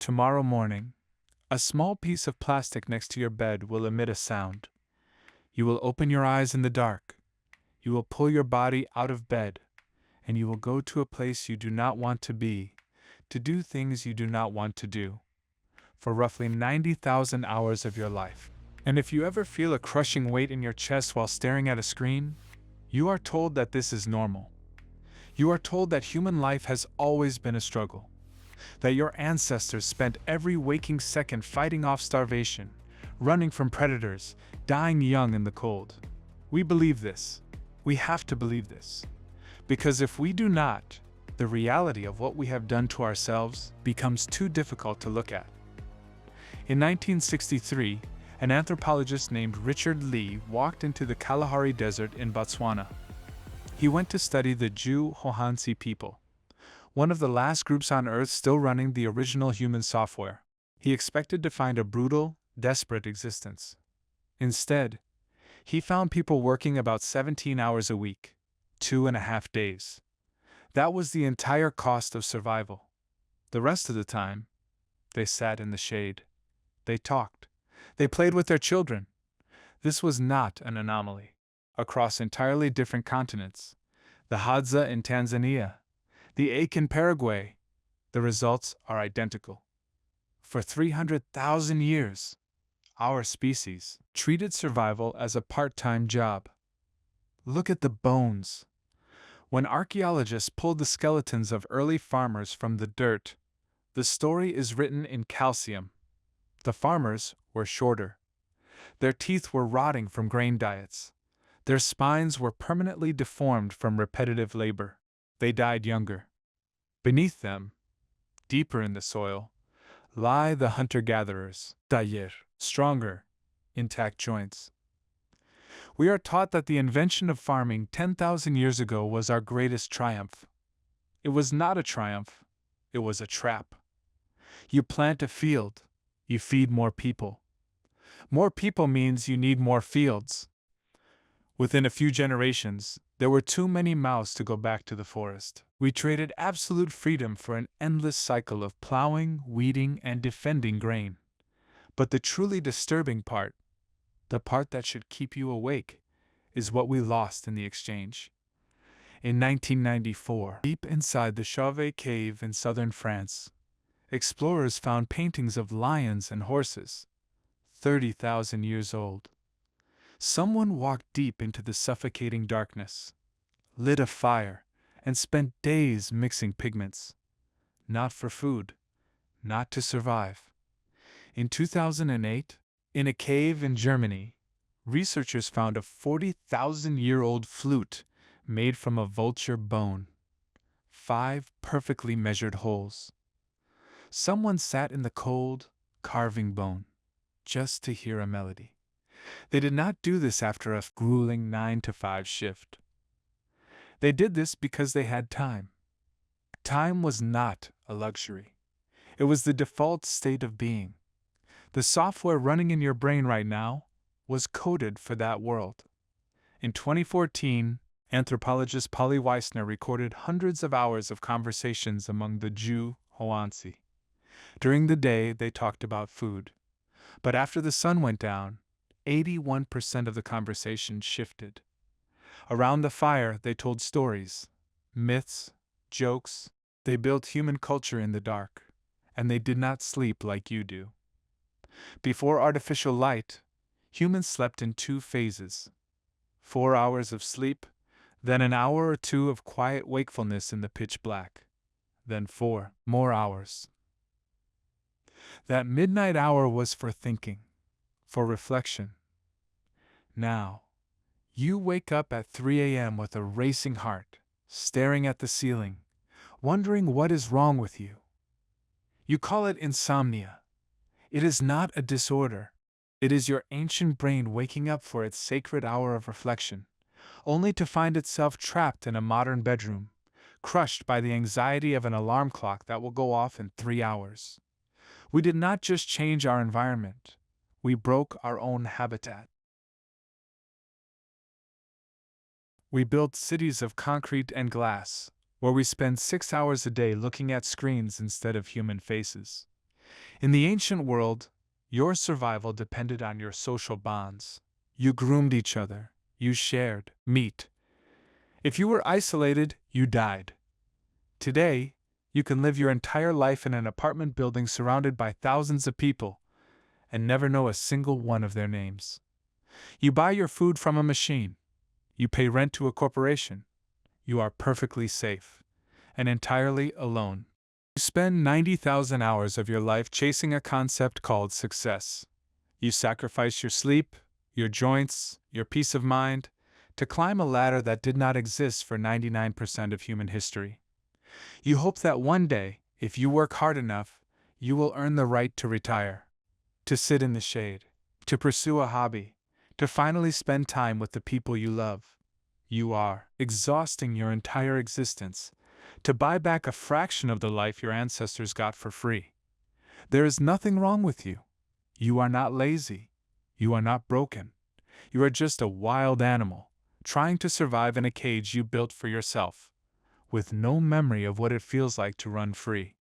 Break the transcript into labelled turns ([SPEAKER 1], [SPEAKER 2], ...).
[SPEAKER 1] Tomorrow morning, a small piece of plastic next to your bed will emit a sound. You will open your eyes in the dark. You will pull your body out of bed, and you will go to a place you do not want to be, to do things you do not want to do, for roughly 90,000 hours of your life. And if you ever feel a crushing weight in your chest while staring at a screen, you are told that this is normal. You are told that human life has always been a struggle, that your ancestors spent every waking second fighting off starvation, running from predators, dying young in the cold. We believe this. We have to believe this. Because if we do not, the reality of what we have done to ourselves becomes too difficult to look at. In 1963, an anthropologist named Richard Lee walked into the Kalahari Desert in Botswana. He went to study the Jew Hoansi people, one of the last groups on Earth still running the original human software. He expected to find a brutal, desperate existence. Instead, he found people working about 17 hours a week, 2.5 days. That was the entire cost of survival. The rest of the time, they sat in the shade. They talked. They played with their children. This was not an anomaly. Across entirely different continents, the Hadza in Tanzania, the ache in Paraguay, the results are identical. For 300,000 years, our species treated survival as a part-time job. Look at the bones. When archaeologists pulled the skeletons of early farmers from the dirt, the story is written in calcium. The farmers were shorter. Their teeth were rotting from grain diets. Their spines were permanently deformed from repetitive labor. They died younger. Beneath them, deeper in the soil, lie the hunter-gatherers, taller, stronger, intact joints. We are taught that the invention of farming 10,000 years ago was our greatest triumph. It was not a triumph, it was a trap. You plant a field, you feed more people. More people means you need more fields. Within a few generations, there were too many mouths to go back to the forest. We traded absolute freedom for an endless cycle of plowing, weeding, and defending grain. But the truly disturbing part, the part that should keep you awake, is what we lost in the exchange. In 1994, deep inside the Chauvet cave in southern France, explorers found paintings of lions and horses, 30,000 years old. Someone walked deep into the suffocating darkness, lit a fire, and spent days mixing pigments. Not for food, not to survive. In 2008, in a cave in Germany, researchers found a 40,000-year-old flute made from a vulture bone. 5 perfectly measured holes. Someone sat in the cold, carving bone, just to hear a melody. They did not do this after a grueling 9-to-5 shift. They did this because they had time. Time was not a luxury. It was the default state of being. The software running in your brain right now was coded for that world. In 2014, anthropologist Polly Weissner recorded hundreds of hours of conversations among the Jew hoansi. During the day, they talked about food. But after the sun went down, 81% of the conversation shifted. Around the fire, they told stories, myths, jokes. They built human culture in the dark, and they did not sleep like you do. Before artificial light, humans slept in 2 phases. 4 hours of sleep, then an hour or 2 of quiet wakefulness in the pitch black, then 4 more hours. That midnight hour was for thinking, for reflection. Now, you wake up at 3 a.m. with a racing heart, staring at the ceiling, wondering what is wrong with you. You call it insomnia. It is not a disorder. It is your ancient brain waking up for its sacred hour of reflection, only to find itself trapped in a modern bedroom, crushed by the anxiety of an alarm clock that will go off in 3 hours. We did not just change our environment, we broke our own habitat. We built cities of concrete and glass, where we spend 6 hours a day looking at screens instead of human faces. In the ancient world, your survival depended on your social bonds. You groomed each other, you shared meat. If you were isolated, you died. Today, you can live your entire life in an apartment building surrounded by thousands of people and never know a single one of their names. You buy your food from a machine. You pay rent to a corporation. You are perfectly safe and entirely alone. You spend 90,000 hours of your life chasing a concept called success. You sacrifice your sleep, your joints, your peace of mind to climb a ladder that did not exist for 99% of human history. You hope that one day, if you work hard enough, you will earn the right to retire, to sit in the shade, to pursue a hobby, to finally spend time with the people you love. You are exhausting your entire existence to buy back a fraction of the life your ancestors got for free. There is nothing wrong with you. You are not lazy. You are not broken. You are just a wild animal, trying to survive in a cage you built for yourself, with no memory of what it feels like to run free.